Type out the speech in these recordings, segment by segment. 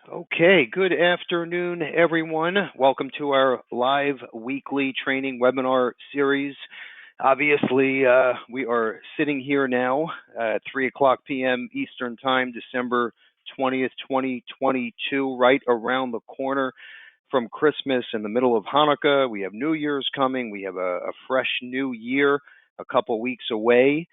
Okay, good afternoon, everyone. Welcome to our live weekly training webinar series. Obviously, we are sitting here now at 3 o'clock p.m. Eastern Time, December 20th, 2022, right around the corner from Christmas, in the middle of Hanukkah. We have New Year's coming. We have a fresh new year a couple weeks away.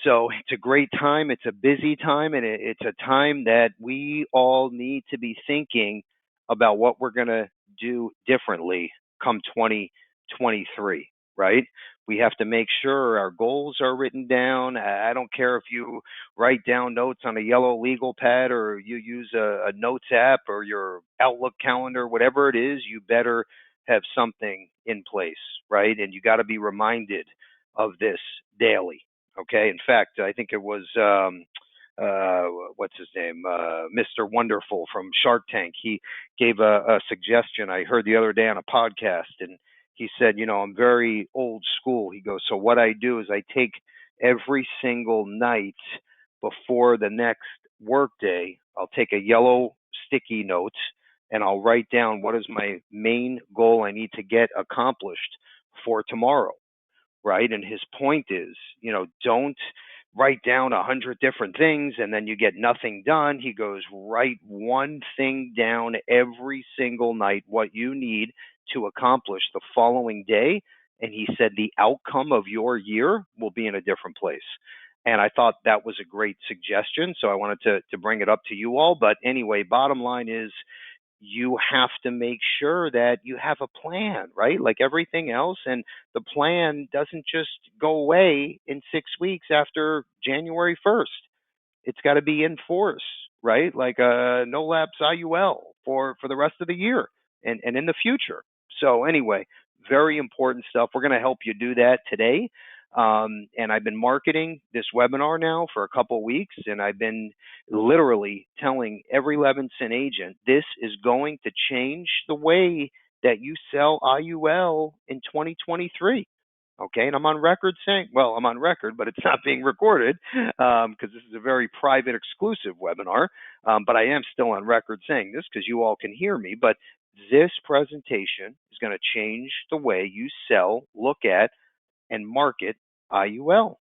So it's a great time. It's a busy time, and it's a time that we all need to be thinking about what we're going to do differently come 2023, right? We have to make sure our goals are written down. I don't care if you write down notes on a yellow legal pad or you use a notes app or your Outlook calendar, whatever it is, you better have something in place, right? And you got to be reminded of this daily. Okay. In fact, I think it was what's his name, Mr. Wonderful from Shark Tank. He gave a suggestion I heard the other day on a podcast, and he said, I'm very old school. He goes, so what I do is I take every single night before the next workday, I'll take a yellow sticky note and I'll write down what is my main goal I need to get accomplished for tomorrow, right? And his point is, don't write down 100 different things and then you get nothing done. He goes, write one thing down every single night, what you need to accomplish the following day. And he said the outcome of your year will be in a different place. And I thought that was a great suggestion. So I wanted to bring it up to you all. But anyway, bottom line is, you have to make sure that you have a plan, right? Like everything else. And the plan doesn't just go away in 6 weeks after January 1st. It's got to be in force, right? Like a no lapse IUL for the rest of the year and in the future. So anyway, very important stuff. We're going to help you do that today. And I've been marketing this webinar now for a couple of weeks, and I've been literally telling every Levinson agent this is going to change the way that you sell IUL in 2023. Okay, and I'm on record saying, well, I'm on record, but it's not being recorded because this is a very private, exclusive webinar. But I am still on record saying this because you all can hear me. But this presentation is going to change the way you sell, look at, and market IUL.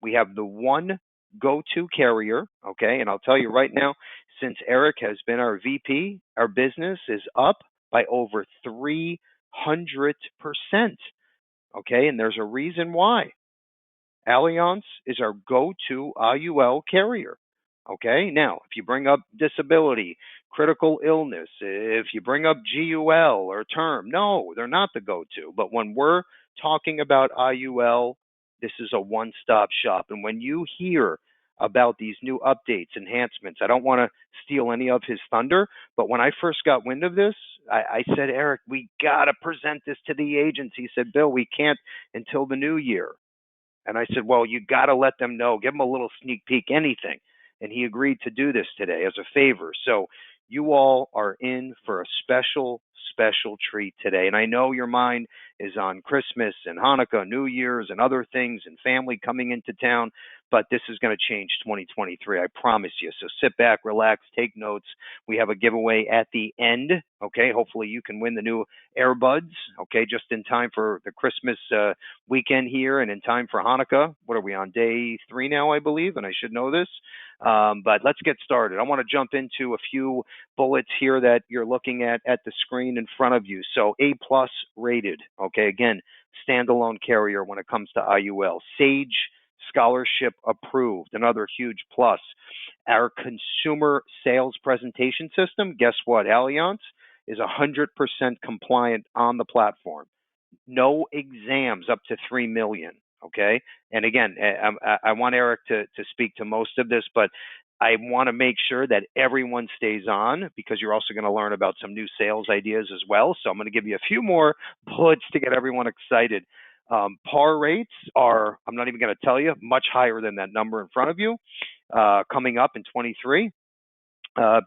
We have the one go-to carrier, okay? And I'll tell you right now, since Eric has been our VP, our business is up by over 300%, okay? And there's a reason why. Allianz is our go-to IUL carrier. Okay, now if you bring up disability, critical illness, if you bring up GUL or term, no, they're not the go-to. But when we're talking about IUL, this is a one-stop shop. And when you hear about these new updates, enhancements, I don't want to steal any of his thunder, but when I first got wind of this, I said, Eric, we got to present this to the agents. He said, Bill, we can't until the new year. And I said, well, you got to let them know, give them a little sneak peek, anything. And he agreed to do this today as a favor. So you all are in for a special treat today. And I know your mind is on Christmas and Hanukkah, New Year's and other things and family coming into town, but this is going to change 2023. I promise you. So sit back, relax, take notes. We have a giveaway at the end. Okay. Hopefully you can win the new earbuds. Okay. Just in time for the Christmas weekend here and in time for Hanukkah. What are we on, day 3 now, I believe, and I should know this. But let's get started. I want to jump into a few bullets here that you're looking at the screen in front of you. So A+ rated. Okay, again, standalone carrier when it comes to IUL. SAGE scholarship approved, another huge plus. Our consumer sales presentation system, guess what? Allianz is 100% compliant on the platform. No exams up to 3 million. Okay. And again, I want Eric to speak to most of this, but I want to make sure that everyone stays on because you're also going to learn about some new sales ideas as well. So I'm going to give you a few more bullets to get everyone excited. Par rates are, I'm not even going to tell you, much higher than that number in front of you coming up in 23.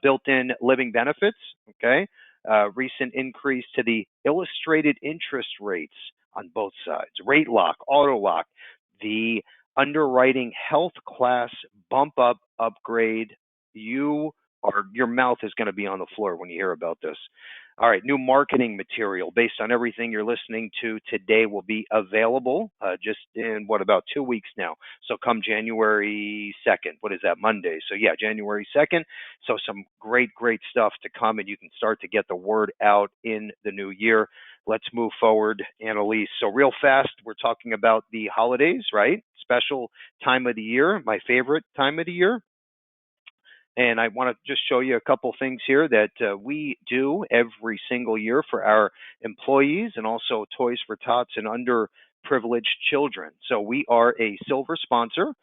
Built-in living benefits, okay? Recent increase to the illustrated interest rates on both sides, rate lock, auto lock, the underwriting health class bump up upgrade. You your mouth is going to be on the floor when you hear about this. All right, new marketing material based on everything you're listening to today will be available just in about 2 weeks now. So come January 2nd, what is that, Monday? So yeah, January 2nd. So some great stuff to come, and you can start to get the word out in the new year. Let's move forward, Annalise. So real fast, we're talking about the holidays, right? Special time of the year, my favorite time of the year. And I want to just show you a couple things here that we do every single year for our employees, and also Toys for Tots and underprivileged children. So we are a silver sponsor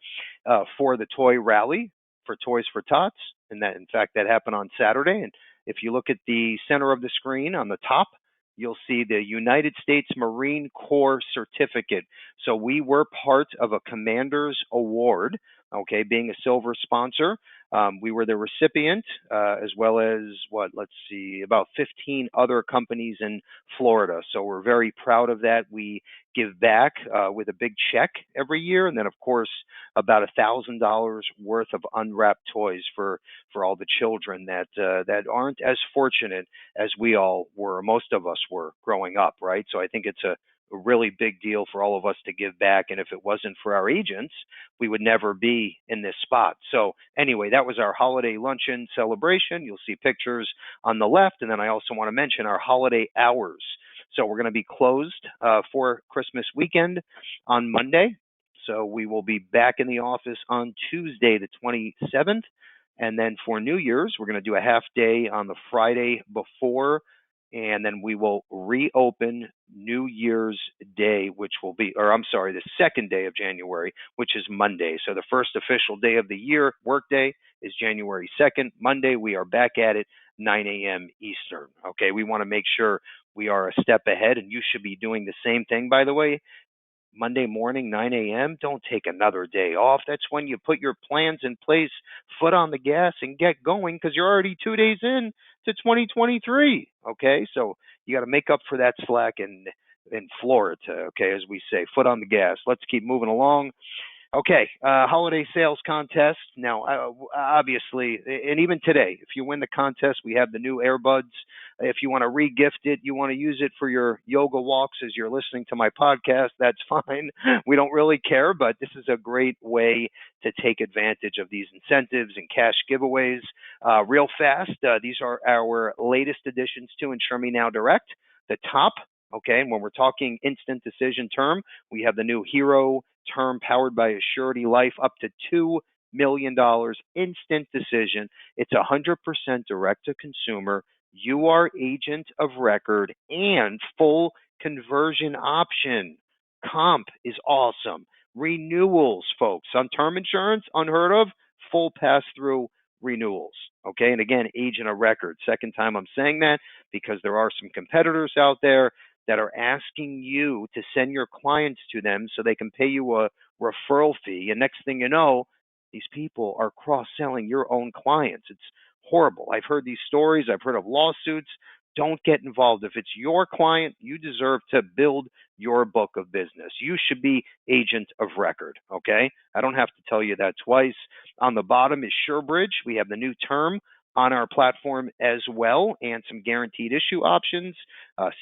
for the Toy Rally for Toys for Tots. And that, in fact, that happened on Saturday. And if you look at the center of the screen on the top, you'll see the United States Marine Corps certificate. So we were part of a Commander's Award, okay, being a silver sponsor. We were the recipient, as well as let's see, about 15 other companies in Florida. So we're very proud of that. We give back with a big check every year, and then of course about $1,000 worth of unwrapped toys for all the children that aren't as fortunate as we all were. Most of us were growing up, right? So I think it's a really big deal for all of us to give back. And if it wasn't for our agents, we would never be in this spot. So anyway, that was our holiday luncheon celebration. You'll see pictures on the left. And then I also want to mention our holiday hours. So we're going to be closed for Christmas weekend on Monday. So we will be back in the office on Tuesday, the 27th. And then for New Year's, we're going to do a half day on the Friday before, and then we will reopen New Year's Day, which will be, or I'm sorry, the second day of January, which is Monday. So the first official day of the year, work day, is January 2nd. Monday, we are back at it, 9 a.m. Eastern. Okay, we want to make sure we are a step ahead, and you should be doing the same thing, by the way. Monday morning, 9 a.m., don't take another day off. That's when you put your plans in place, foot on the gas, and get going, because you're already 2 days in to 2023. Okay, so you got to make up for that slack and floor it, okay, as we say, foot on the gas. Let's keep moving along. Okay, holiday sales contest. Now, obviously, and even today, if you win the contest, we have the new earbuds. If you want to re-gift it, you want to use it for your yoga walks as you're listening to my podcast, that's fine. We don't really care, but this is a great way to take advantage of these incentives and cash giveaways. Real fast, these are our latest additions to Insure Me Now Direct. The top, okay, and when we're talking instant decision term, we have the new Hero term powered by Assurity Life, up to $2 million instant decision. It's 100% direct to consumer. You are agent of record and full conversion option. Comp is awesome. Renewals, folks, on term insurance, unheard of, full pass through renewals. Okay, and again, agent of record. Second time I'm saying that, because there are some competitors out there that are asking you to send your clients to them so they can pay you a referral fee. And next thing you know, these people are cross-selling your own clients. It's horrible. I've heard these stories. I've heard of lawsuits. Don't get involved. If it's your client, you deserve to build your book of business. You should be agent of record, okay? I don't have to tell you that twice. On the bottom is SureBridge. We have the new term on our platform as well, and some guaranteed issue options,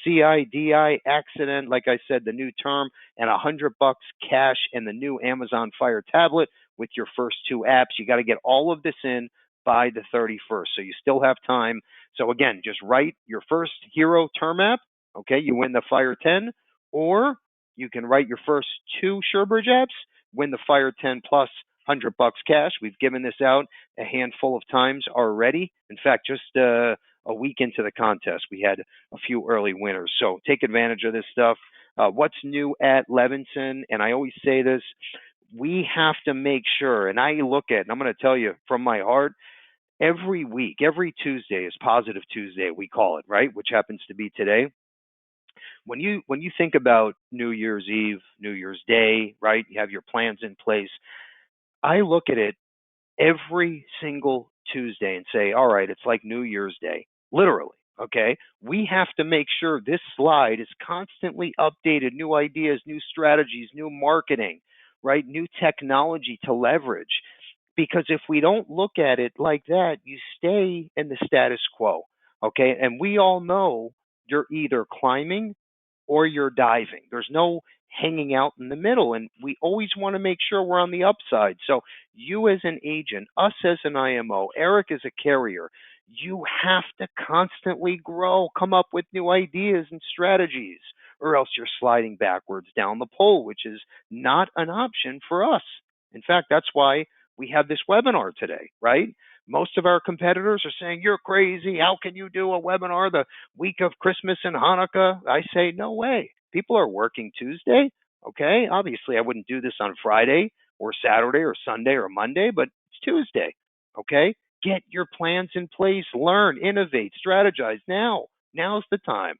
CI, DI, accident, like I said, the new term, and $100 cash, and the new Amazon Fire tablet with your first two apps. You got to get all of this in by the 31st, so you still have time. So again, just write your first Hero term app, okay, you win the Fire 10, or you can write your first two SureBridge apps, win the Fire 10 plus $100 cash. We've given this out a handful of times already. In fact, just a week into the contest, we had a few early winners. So take advantage of this stuff. What's new at Levinson? And I always say this, we have to make sure, and I look at, and I'm going to tell you from my heart, every week, every Tuesday is Positive Tuesday, we call it, right? Which happens to be today. When you think about New Year's Eve, New Year's Day, right? You have your plans in place. I look at it every single Tuesday and say, all right, it's like New Year's Day, literally, okay? We have to make sure this slide is constantly updated, new ideas, new strategies, new marketing, right? New technology to leverage. Because if we don't look at it like that, you stay in the status quo. Okay. And we all know you're either climbing or you're diving. There's no hanging out in the middle. And we always want to make sure we're on the upside. So, you as an agent, us as an IMO, Eric as a carrier, you have to constantly grow, come up with new ideas and strategies, or else you're sliding backwards down the pole, which is not an option for us. In fact, that's why we have this webinar today, right? Most of our competitors are saying, you're crazy. How can you do a webinar the week of Christmas and Hanukkah? I say, no way. People are working Tuesday. Okay. Obviously, I wouldn't do this on Friday or Saturday or Sunday or Monday, but it's Tuesday. Okay. Get your plans in place, learn, innovate, strategize now. Now's the time.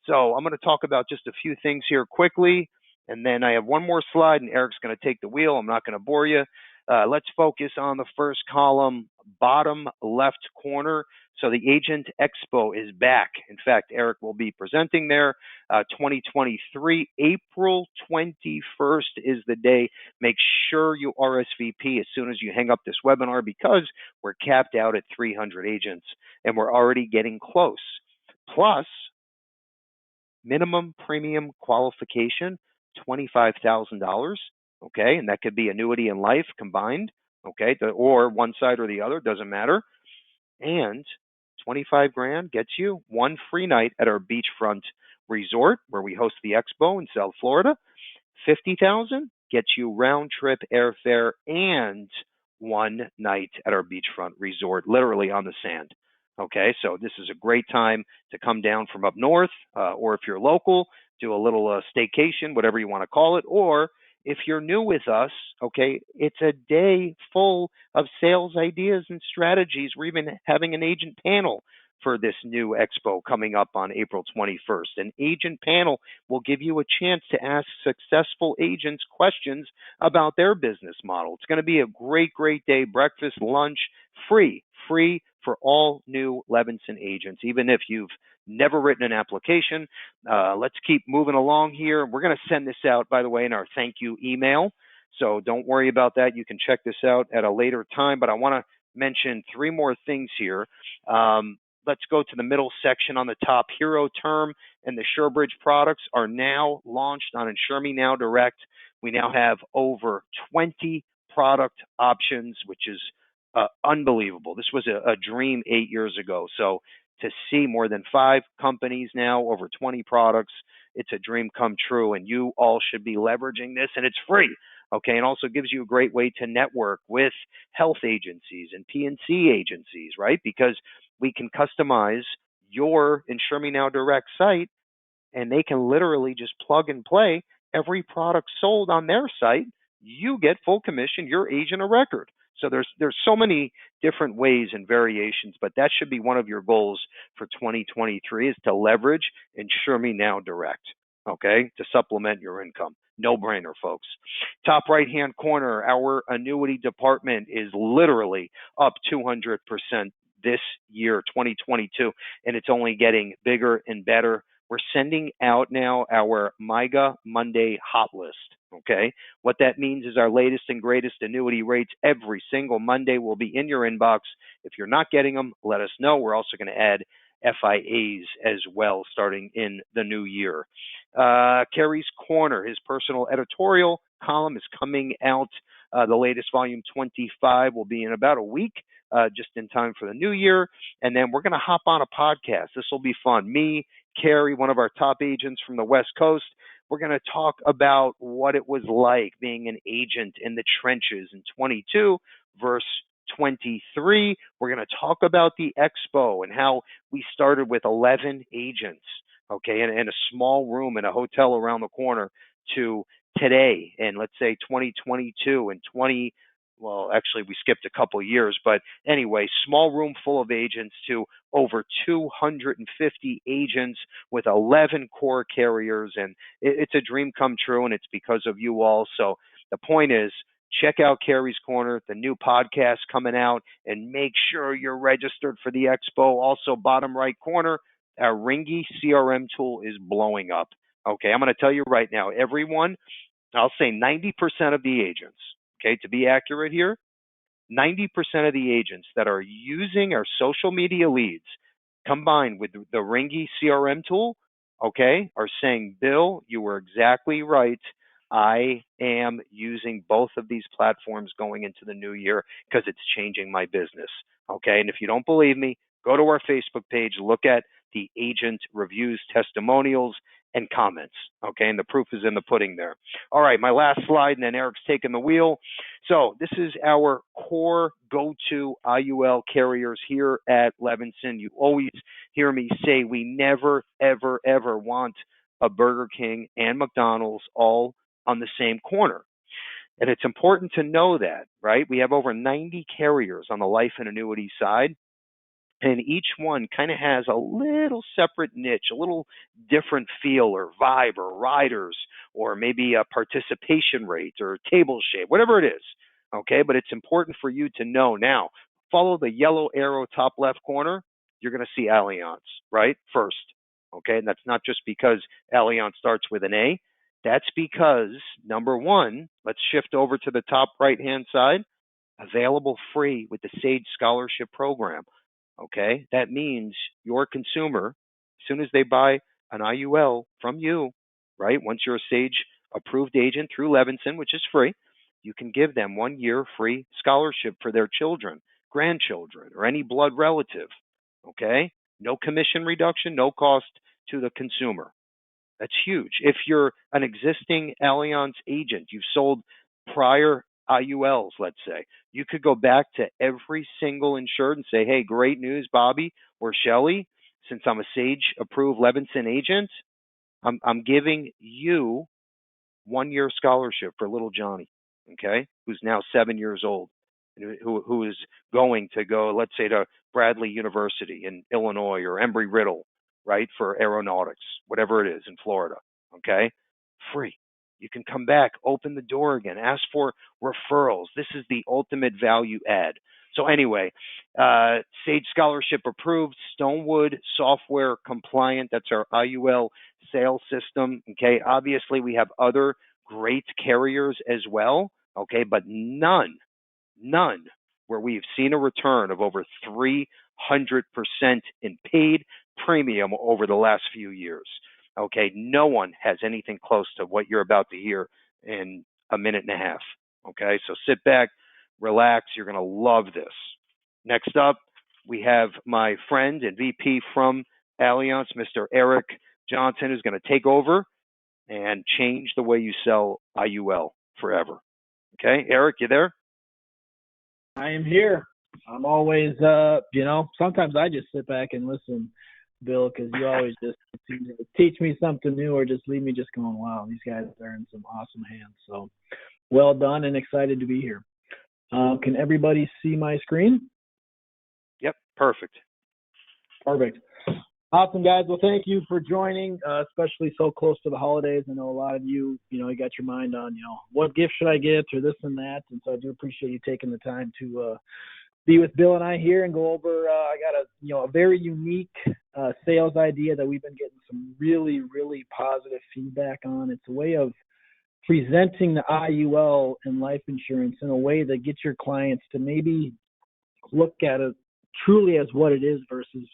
So I'm going to talk about just a few things here quickly. And then I have one more slide, and Eric's going to take the wheel. I'm not going to bore you. Let's focus on the first column, bottom left corner. So the Agent Expo is back. In fact, Eric will be presenting there. 2023, April 21st is the day. Make sure you RSVP as soon as you hang up this webinar, because we're capped out at 300 agents and we're already getting close. Plus, minimum premium qualification, $25,000. Okay, and that could be annuity and life combined. Okay, or one side or the other, doesn't matter. And 25 grand gets you one free night at our beachfront resort where we host the expo in South Florida. 50,000 gets you round trip airfare and one night at our beachfront resort, literally on the sand. Okay, so this is a great time to come down from up north, or if you're local, do a little staycation, whatever you want to call it. Or if you're new with us, okay, it's a day full of sales ideas and strategies. We're even having an agent panel for this new expo coming up on April 21st. An agent panel will give you a chance to ask successful agents questions about their business model. It's going to be a great, great day. Breakfast, lunch, free for all new Levinson agents, even if you've never written an application. Let's keep moving along here. We're going to send this out, by the way, in our thank you email. So don't worry about that. You can check this out at a later time. But I want to mention three more things here. Let's go to the middle section on the top. Hero Term and the SureBridge products are now launched on Insure Me Now Direct. We now have over 20 product options, which is unbelievable. This was a dream 8 years ago. So to see more than 5 companies now, over 20 products, it's a dream come true, and you all should be leveraging this, and it's free. Okay, and also gives you a great way to network with health agencies and P&C agencies, right? Because we can customize your Insure Me Now Direct site, and they can literally just plug and play every product sold on their site. You get full commission, your agent of record. So there's so many different ways and variations, but that should be one of your goals for 2023 is to leverage Insure Me Now Direct, okay, to supplement your income. No brainer, folks. Top right-hand corner, our annuity department is literally up 200% this year, 2022, and it's only getting bigger and better. We're sending out now our MIGA Monday hot list. Okay. What that means is our latest and greatest annuity rates every single Monday will be in your inbox. If you're not getting them, let us know. We're also going to add FIAs as well starting in the new year. Kerry's Corner, his personal editorial column is coming out. The latest volume 25 will be in about a week. Just in time for the new year. And then we're going to hop on a podcast. This will be fun. Me, Carrie, one of our top agents from the West Coast, we're going to talk about what it was like being an agent in the trenches in 22 verse 23. We're going to talk about the expo and how we started with 11 agents, okay, in a small room in a hotel around the corner to today, and let's say 2022 and well, actually, we skipped a couple of years, but anyway, small room full of agents to over 250 agents with 11 core carriers, and it's a dream come true, and it's because of you all. So the point is, check out Carrie's Corner, the new podcast coming out, and make sure you're registered for the expo. Also, bottom right corner, our Ringy CRM tool is blowing up. Okay, I'm going to tell you right now, everyone, I'll say 90% of the agents, okay, to be accurate here, 90% of the agents that are using our social media leads combined with the Ringy CRM tool, okay, are saying, Bill, you were exactly right. I am using both of these platforms going into the new year because it's changing my business. Okay. And if you don't believe me, go to our Facebook page, look at the agent reviews, testimonials, and comments. Okay. And the proof is in the pudding there. All right. My last slide, and then Eric's taking the wheel. So this is our core go-to IUL carriers here at Levinson. You always hear me say we never, ever, ever want a Burger King and McDonald's all on the same corner. And it's important to know that, right? We have over 90 carriers on the life and annuity side. And each one kind of has a little separate niche, a little different feel or vibe or riders or maybe a participation rate or table shape, whatever it is. Okay, but it's important for you to know now. Follow the yellow arrow top left corner. You're going to see Allianz, right? First. Okay, and that's not just because Allianz starts with an A. That's because, number one, let's shift over to the top right hand side. Available free with the SAGE Scholarship Program. Okay, that means your consumer, as soon as they buy an IUL from you, right? Once you're a SAGE approved agent through Levinson, which is free, you can give them 1 year free scholarship for their children, grandchildren, or any blood relative. Okay, no commission reduction, no cost to the consumer. That's huge. If you're an existing Allianz agent, you've sold prior IULs, let's say, you could go back to every single insured and say, hey, great news, Bobby or Shelly. Since I'm a SAGE approved Levinson agent, I'm giving you 1 year scholarship for little Johnny, okay, who's now 7 years old, who is going to go, let's say, to Bradley University in Illinois or Embry-Riddle, right, for aeronautics, whatever it is in Florida, okay, free. You can come back, open the door again, ask for referrals. This is the ultimate value add. So anyway, SAGE Scholarship approved, Stonewood software compliant. That's our IUL sales system. Okay, obviously we have other great carriers as well. Okay, but none where we've seen a return of over 300% in paid premium over the last few years. Okay, no one has anything close to what you're about to hear in a minute and a half. Okay, so sit back, relax. You're going to love this. Next up, we have my friend and VP from Allianz, Mr. Eric Johnson, who's going to take over and change the way you sell IUL forever. Okay, Eric, you there? I am here. I'm always, sometimes I just sit back and listen, Bill, because you always just teach me something new or just leave me just going, wow, these guys are in some awesome hands. So well done and excited to be here. Can everybody see my screen? Yep, perfect. Perfect. Awesome, guys. Well, thank you for joining, especially so close to the holidays. I know a lot of you, you got your mind on, what gift should I get or this and that. And so I do appreciate you taking the time to be with Bill and I here and go over, I got a very unique sales idea that we've been getting some really, really positive feedback on. It's a way of presenting the IUL and life insurance in a way that gets your clients to maybe look at it truly as what it is versus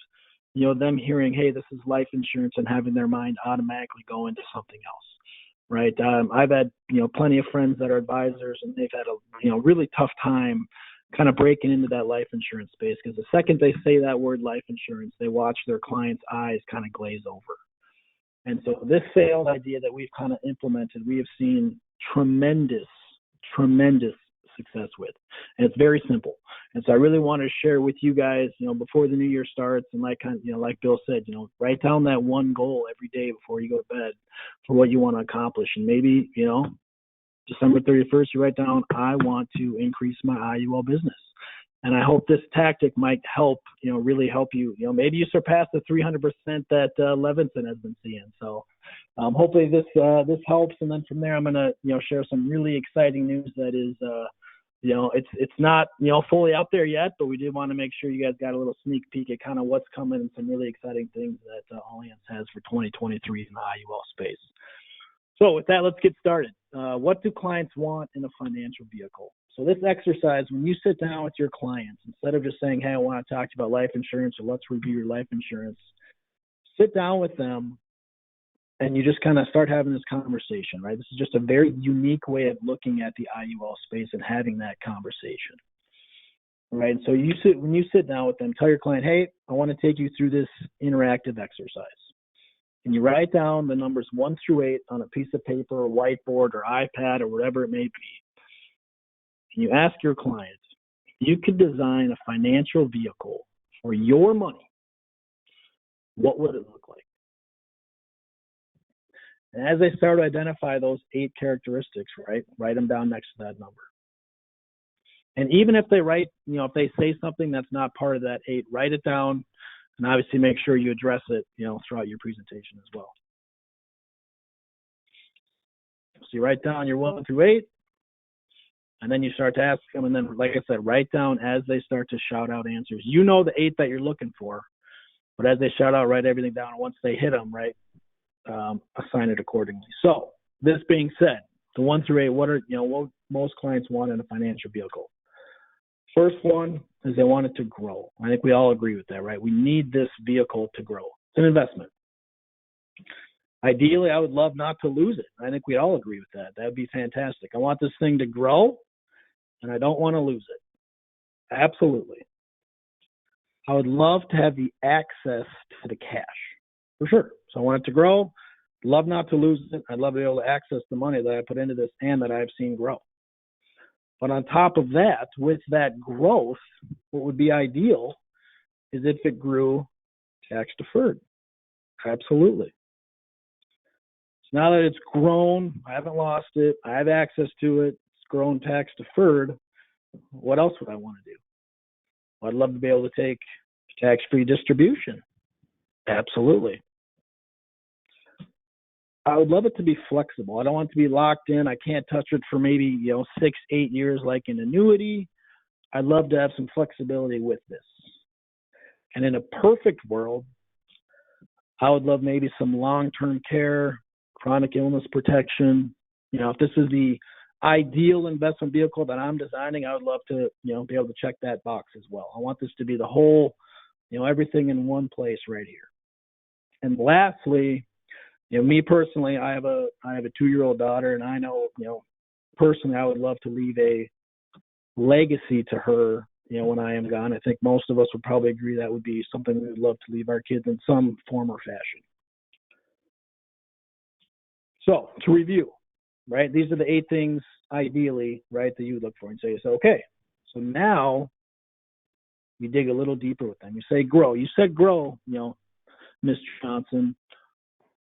them hearing, hey, this is life insurance and having their mind automatically go into something else, right? I've had, plenty of friends that are advisors and they've had a, really tough time kind of breaking into that life insurance space because the second they say that word life insurance, they watch their clients' eyes kind of glaze over. And so this sales idea that we've kind of implemented, we have seen tremendous success with. And it's very simple. And so I really want to share with you guys, before the new year starts and like Bill said, write down that one goal every day before you go to bed for what you want to accomplish. And maybe, December 31st, you write down, I want to increase my IUL business. And I hope this tactic might help, really help you. Maybe you surpass the 300% that Levinson has been seeing. So hopefully this helps. And then from there, I'm going to, share some really exciting news that is, it's not, fully out there yet, but we did want to make sure you guys got a little sneak peek at kind of what's coming and some really exciting things that Allianz has for 2023 in the IUL space. So with that, let's get started. What do clients want in a financial vehicle? So this exercise, when you sit down with your clients, instead of just saying, hey, I want to talk to you about life insurance or let's review your life insurance, sit down with them and you just kind of start having this conversation, right? This is just a very unique way of looking at the IUL space and having that conversation, right? So when you sit down with them, tell your client, hey, I want to take you through this interactive exercise. And you write down the numbers 1 through 8 on a piece of paper or whiteboard or iPad or whatever it may be. And you ask your client, if you could design a financial vehicle for your money, what would it look like? And as they start to identify those 8 characteristics, right, write them down next to that number. And even if they write, if they say something that's not part of that 8, write it down and obviously make sure you address it, throughout your presentation as well. So you write down your 1 through 8, and then you start to ask them, and then, like I said, write down as they start to shout out answers. You know the 8 that you're looking for, but as they shout out, write everything down. And once they hit them, right, assign it accordingly. So this being said, the 1 through 8, what most clients want in a financial vehicle? First one is they want it to grow. I think we all agree with that, right? We need this vehicle to grow. It's an investment. Ideally, I would love not to lose it. I think we all agree with that. That would be fantastic. I want this thing to grow, and I don't want to lose it. Absolutely. I would love to have the access to the cash, for sure. So I want it to grow. Love not to lose it. I'd love to be able to access the money that I put into this and that I've seen grow. But on top of that, with that growth, what would be ideal is if it grew tax deferred. Absolutely. So now that it's grown, I haven't lost it, I have access to it, it's grown tax deferred, what else would I want to do? Well, I'd love to be able to take tax-free distribution. Absolutely. I would love it to be flexible. I don't want it to be locked in. I can't touch it for maybe 6, 8 years like an annuity. I'd love to have some flexibility with this. And in a perfect world, I would love maybe some long-term care, chronic illness protection. If this is the ideal investment vehicle that I'm designing, I would love to be able to check that box as well. I want this to be the whole, everything in one place right here. And lastly, me personally, I have a 2-year-old daughter, and I know, personally, I would love to leave a legacy to her, when I am gone. I think most of us would probably agree that would be something we would love to leave our kids in some form or fashion. So to review, right, these are the 8 things ideally, right, that you would look for and say, okay, so now you dig a little deeper with them. You say grow. You said grow, Ms. Johnson.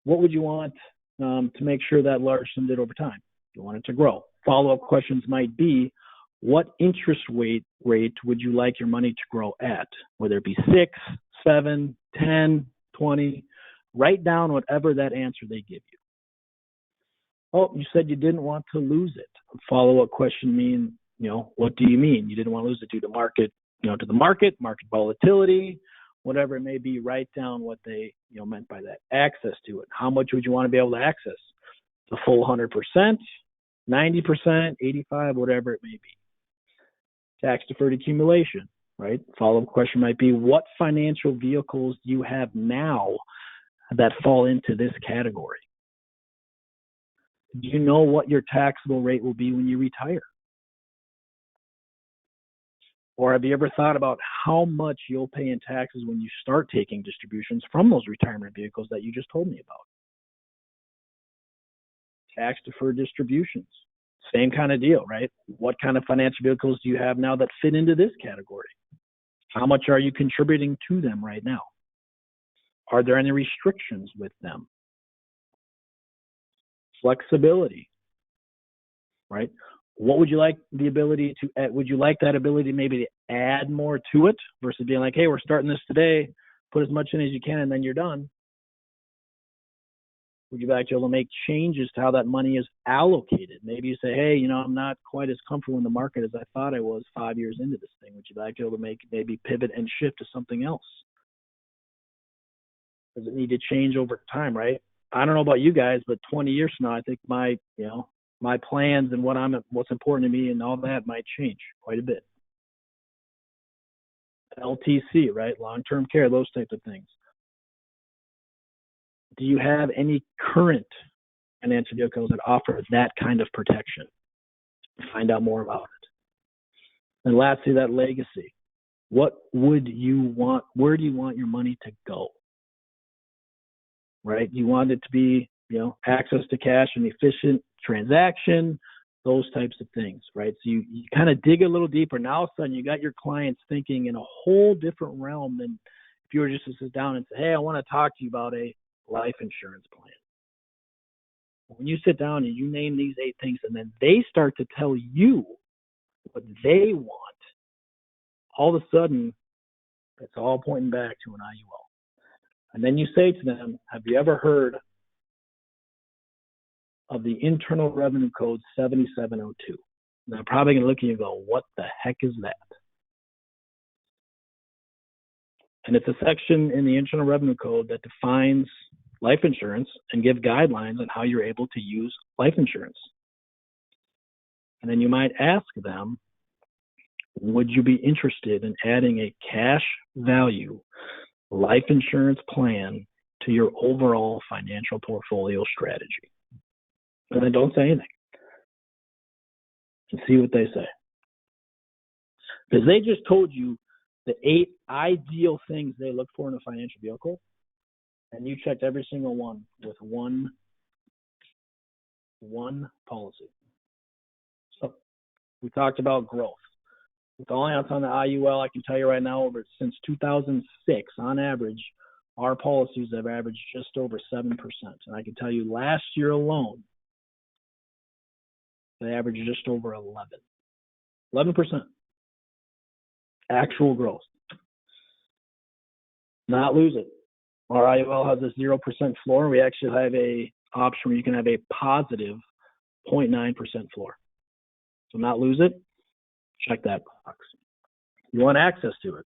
What would you want to make sure that large sum did over time? You want it to grow. Follow-up questions might be, what interest rate would you like your money to grow at? Whether it be 6, 7, 10, 20. Write down whatever that answer they give you. Oh, you said you didn't want to lose it. A follow-up question mean, what do you mean? You didn't want to lose it due to market, to the market volatility, whatever it may be. Write down what they, meant by that. Access to it. How much would you want to be able to access? The full 100%, 90%, 85, whatever it may be. Tax deferred accumulation, right? Follow-up question might be, what financial vehicles do you have now that fall into this category? Do you know what your taxable rate will be when you retire? Or have you ever thought about how much you'll pay in taxes when you start taking distributions from those retirement vehicles that you just told me about? Tax deferred distributions. Same kind of deal, right? What kind of financial vehicles do you have now that fit into this category? How much are you contributing to them right now? Are there any restrictions with them? Flexibility, right? What would you like the ability to add? Would you like that ability maybe to add more to it versus being like, hey, we're starting this today, put as much in as you can, and then you're done? Would you like to be able to make changes to how that money is allocated? Maybe you say, hey, I'm not quite as comfortable in the market as I thought I was 5 years into this thing. Would you like to be able to maybe pivot and shift to something else? Does it need to change over time, right? I don't know about you guys, but 20 years from now, I think my my plans and what's important to me and all that might change quite a bit. LTC, right? Long-term care, those types of things. Do you have any current financial vehicles that offer that kind of protection? Find out more about it. And lastly, that legacy. What would you want? Where do you want your money to go? Right? You want it to be, access to cash and efficient transaction, those types of things, right? So you kind of dig a little deeper. Now all of a sudden you got your clients thinking in a whole different realm than if you were just to sit down and say, hey, I want to talk to you about a life insurance plan. When you sit down and you name these 8 things and then they start to tell you what they want, all of a sudden it's all pointing back to an IUL. And then you say to them, have you ever heard of the Internal Revenue Code 7702? And they're probably going to look at you and go, what the heck is that? And it's a section in the Internal Revenue Code that defines life insurance and give guidelines on how you're able to use life insurance. And then you might ask them, would you be interested in adding a cash value life insurance plan to your overall financial portfolio strategy? And then don't say anything and see what they say. Because they just told you the 8 ideal things they look for in a financial vehicle, and you checked every single one with one policy. So we talked about growth. With Allianz on the IUL, I can tell you right now, since 2006, on average, our policies have averaged just over 7%. And I can tell you last year alone, they averaged just over 11%. Actual growth. Not lose it. Our IUL has a 0% floor. We actually have a option where you can have a positive 0.9% floor. So not lose it. Check that box. You want access to it.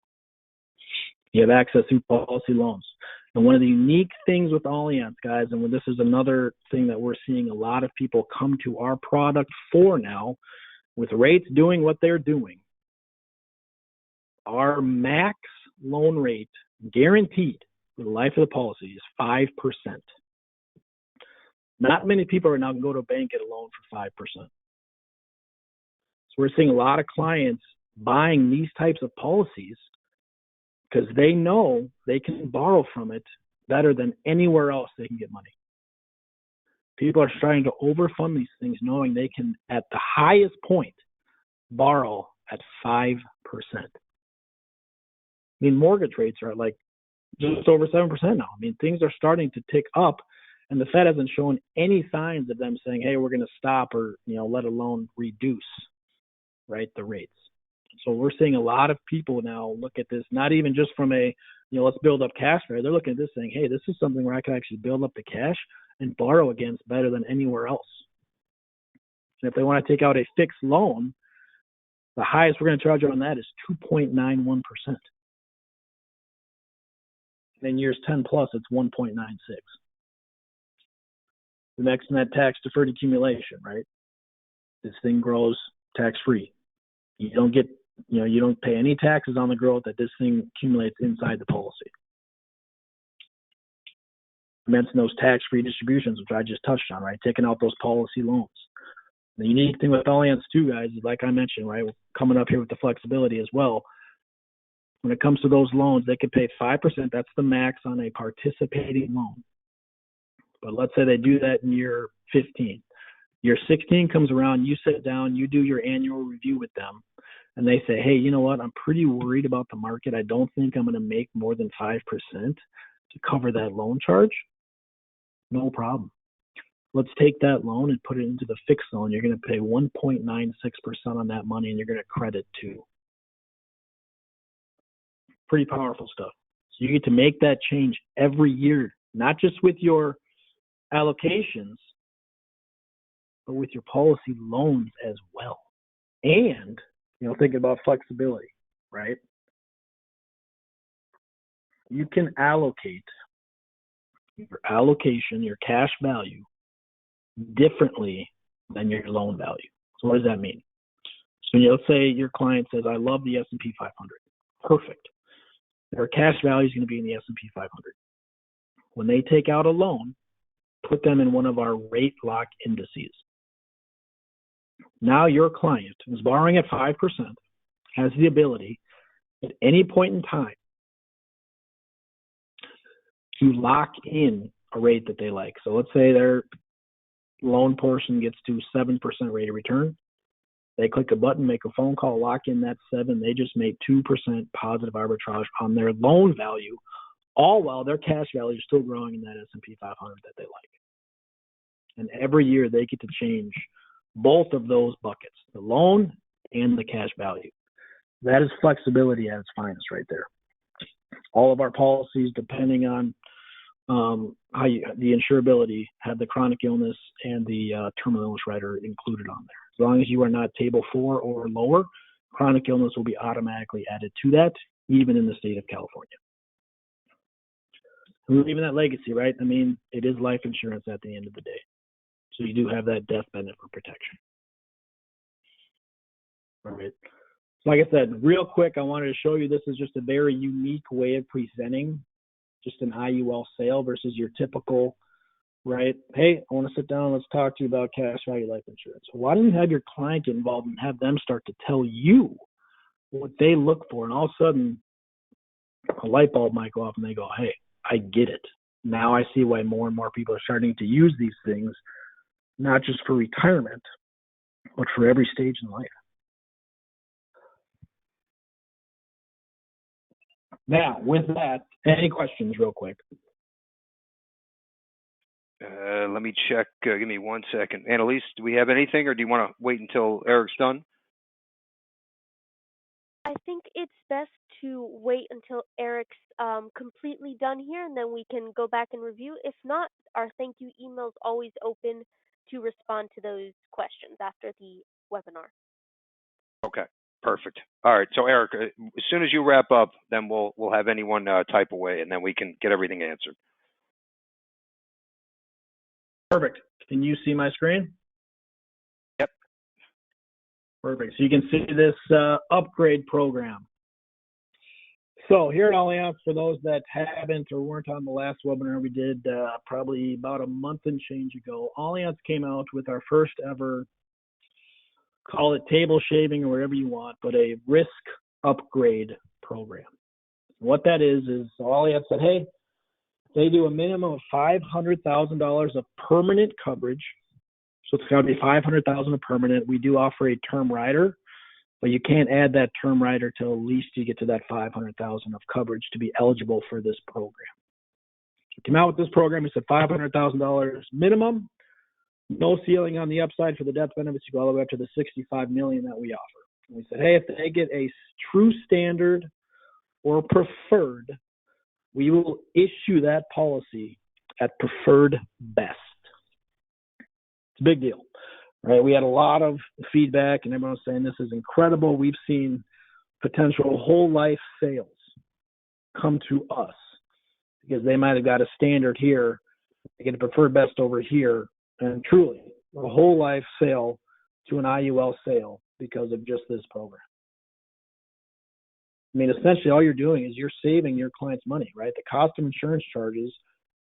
You have access through policy loans. And one of the unique things with Allianz, guys, and this is another thing that we're seeing a lot of people come to our product for now, with rates doing what they're doing, our max loan rate guaranteed for the life of the policy is 5%. Not many people are now going to go to a bank and get a loan for 5%. So we're seeing a lot of clients buying these types of policies because they know they can borrow from it better than anywhere else they can get money. People are starting to overfund these things knowing they can, at the highest point, borrow at 5%. I mean, mortgage rates are like just over 7% now. I mean, things are starting to tick up, and the Fed hasn't shown any signs of them saying, hey, we're going to stop or, let alone reduce, right, the rates. So we're seeing a lot of people now look at this, not even just from a, let's build up cash there. They're looking at this saying, hey, this is something where I can actually build up the cash and borrow against better than anywhere else. And if they want to take out a fixed loan, the highest we're going to charge on that is 2.91%. In years 10 plus, it's 1.96. The next in that tax deferred accumulation, right? This thing grows tax free. You don't get, you don't pay any taxes on the growth that this thing accumulates inside the policy. I mentioned those tax-free distributions, which I just touched on, right? Taking out those policy loans. The unique thing with Allianz too, guys, is like I mentioned, right? We're coming up here with the flexibility as well. When it comes to those loans, they can pay 5%. That's the max on a participating loan. But let's say they do that in year 15. Year 16 comes around, you sit down, you do your annual review with them, and they say, hey, you know what? I'm pretty worried about the market. I don't think I'm going to make more than 5% to cover that loan charge. No problem. Let's take that loan and put it into the fixed loan. You're going to pay 1.96% on that money, and you're going to credit too. Pretty powerful stuff. So you get to make that change every year, not just with your allocations, but with your policy loans as well. And, thinking about flexibility, right? You can allocate your allocation, your cash value, differently than your loan value. So what does that mean? So let's say your client says, I love the S&P 500. Perfect. Their cash value is going to be in the S&P 500. When they take out a loan, put them in one of our rate lock indices. Now your client, who's borrowing at 5%, has the ability at any point in time to lock in a rate that they like. So let's say their loan portion gets to 7% rate of return. They click a button, make a phone call, lock in that 7. They just made 2% positive arbitrage on their loan value, all while their cash value is still growing in that S&P 500 that they like. And every year they get to change both of those buckets, the loan and the cash value. That is flexibility at its finest right there. All of our policies, depending on the insurability, have the chronic illness and the terminal illness rider included on there. As long as you are not table 4 or lower, chronic illness will be automatically added to that, even in the state of California. And leaving that legacy, right? I mean, it is life insurance at the end of the day. So you do have that death benefit protection. All right. So like I said, real quick, I wanted to show you this is just a very unique way of presenting just an IUL sale versus your typical, right? Hey, I want to sit down. Let's talk to you about cash value life insurance. So why don't you have your client get involved and have them start to tell you what they look for? And all of a sudden, a light bulb might go off and they go, hey, I get it. Now I see why more and more people are starting to use these things, not just for retirement, but for every stage in life. Now, with that, any questions real quick? Let me check. Give me 1 second. Annalise, do we have anything, or do you want to wait until Eric's done? I think it's best to wait until Eric's completely done here, and then we can go back and review. If not, our thank you email is always open to respond to those questions after the webinar. Okay, perfect. All right, so Eric, as soon as you wrap up, then we'll have anyone type away, and then we can get everything answered. Perfect. Can you see my screen? Yep. Perfect. So you can see this upgrade program. So here at Allianz, for those that haven't or weren't on the last webinar we did probably about a month and change ago, Allianz came out with our first ever, call it table shaving or whatever you want, but a risk upgrade program. What that is Allianz said, hey, they do a minimum of $500,000 of permanent coverage. So it's got to be $500,000 of permanent. We do offer a term rider, but you can't add that term rider till at least you get to that $500,000 of coverage to be eligible for this program. So came out with this program. It said $500,000 minimum, no ceiling on the upside for the death benefits. You go all the way up to the $65 million that we offer. And we said, hey, if they get a true standard or preferred, we will issue that policy at preferred best. It's a big deal, right? We had a lot of feedback, and everyone was saying this is incredible. We've seen potential whole life sales come to us because they might have got a standard here, they get a preferred best over here, and truly a whole life sale to an IUL sale because of just this program. I mean, essentially all you're doing is you're saving your client's money, right? The cost of insurance charges,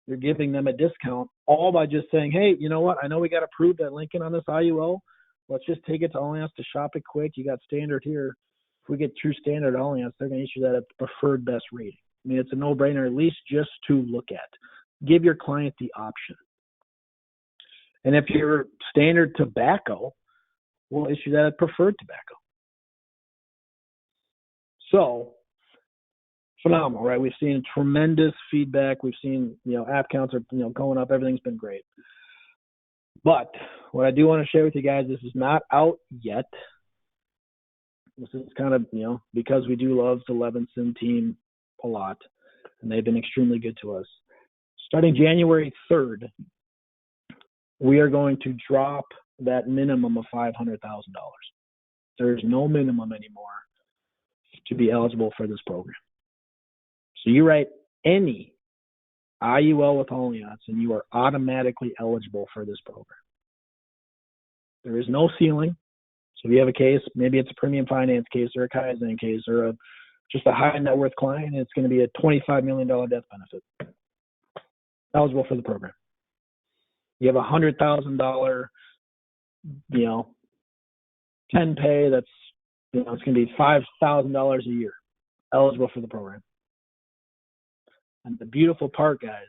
you're giving them a discount all by just saying, hey, you know what? I know we got approved at Lincoln on this IUL. Let's just take it to Allianz to shop it quick. You got standard here. If we get true standard Allianz, they're going to issue that at the preferred best rating. I mean, it's a no-brainer, at least just to look at. Give your client the option. And if you're standard tobacco, we'll issue that at preferred tobacco. So, phenomenal, right? We've seen tremendous feedback. We've seen, app counts are, going up. Everything's been great. But what I do want to share with you guys, this is not out yet. This is kind of, because we do love the Levinson team a lot, and they've been extremely good to us. Starting January 3rd, we are going to drop that minimum of $500,000. There's no minimum anymore to be eligible for this program. So you write any IUL with Allianz and you are automatically eligible for this program. There is no ceiling. So if you have a case, maybe it's a premium finance case or a Kaizen case or just a high net worth client, it's going to be a $25 million death benefit. Eligible for the program. You have a $100,000, 10 pay that's, it's going to be $5,000 a year. Eligible for the program. And the beautiful part, guys,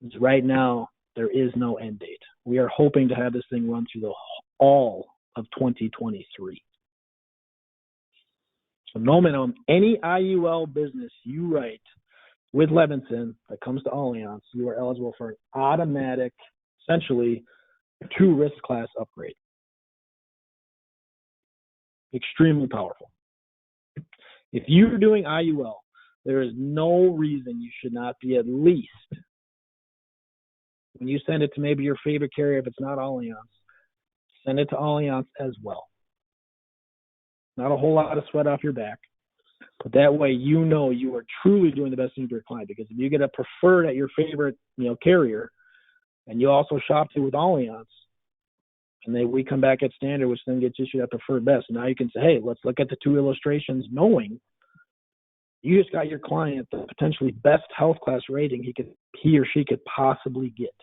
is right now there is no end date. We are hoping to have this thing run through all of 2023. So no minimum, any IUL business you write with Levinson that comes to Allianz, you are eligible for an automatic, essentially, 2 risk class upgrade. Extremely powerful. If you're doing IUL, there is no reason you should not be at least, when you send it to maybe your favorite carrier, if it's not Allianz, send it to Allianz as well. Not a whole lot of sweat off your back, but that way you know you are truly doing the best thing for your client. Because if you get a preferred at your favorite carrier, and you also shop it with Allianz, and we come back at standard, which then gets issued at preferred best. And now you can say, hey, let's look at the 2 illustrations, knowing you just got your client the potentially best health class rating he or she could possibly get.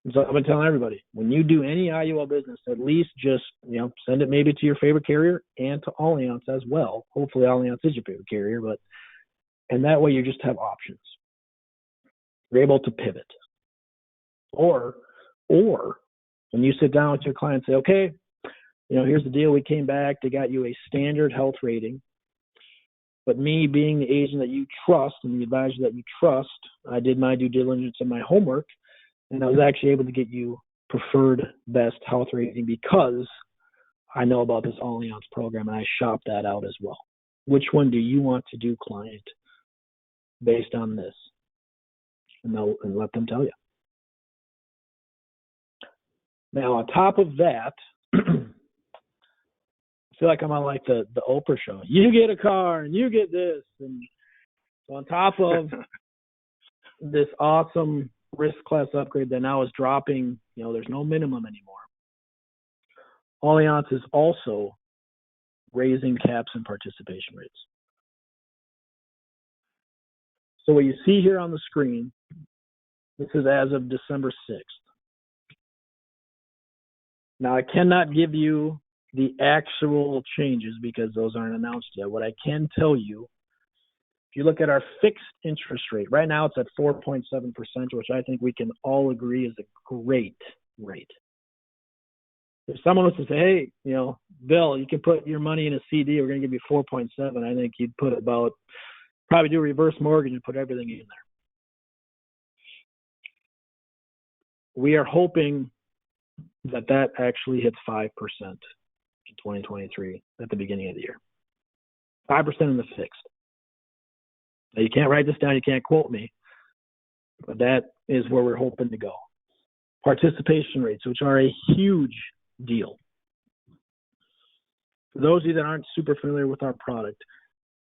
And so I've been telling everybody, when you do any IUL business, at least just send it maybe to your favorite carrier and to Allianz as well. Hopefully Allianz is your favorite carrier, and that way you just have options. You're able to pivot. Or when you sit down with your client and say, okay, here's the deal. We came back. They got you a standard health rating. But me being the agent that you trust and the advisor that you trust, I did my due diligence and my homework, and I was actually able to get you preferred best health rating because I know about this Allianz program and I shopped that out as well. Which one do you want to do, client, based on this? And let them tell you. Now, on top of that, I feel like I'm on like the Oprah show. You get a car and you get this. And so on top of this awesome risk class upgrade that now is dropping, there's no minimum anymore. Allianz is also raising caps and participation rates. So what you see here on the screen, this is as of December 6th. Now, I cannot give you the actual changes because those aren't announced yet. What I can tell you, if you look at our fixed interest rate, right now it's at 4.7%, which I think we can all agree is a great rate. If someone was to say, hey, Bill, you can put your money in a CD, we're going to give you 4.7, I think you'd probably do a reverse mortgage and put everything in there. We are hoping that actually hits 5% in 2023 at the beginning of the year. 5% in the fixed. Now, you can't write this down, you can't quote me, but that is where we're hoping to go. Participation rates, which are a huge deal. For those of you that aren't super familiar with our product,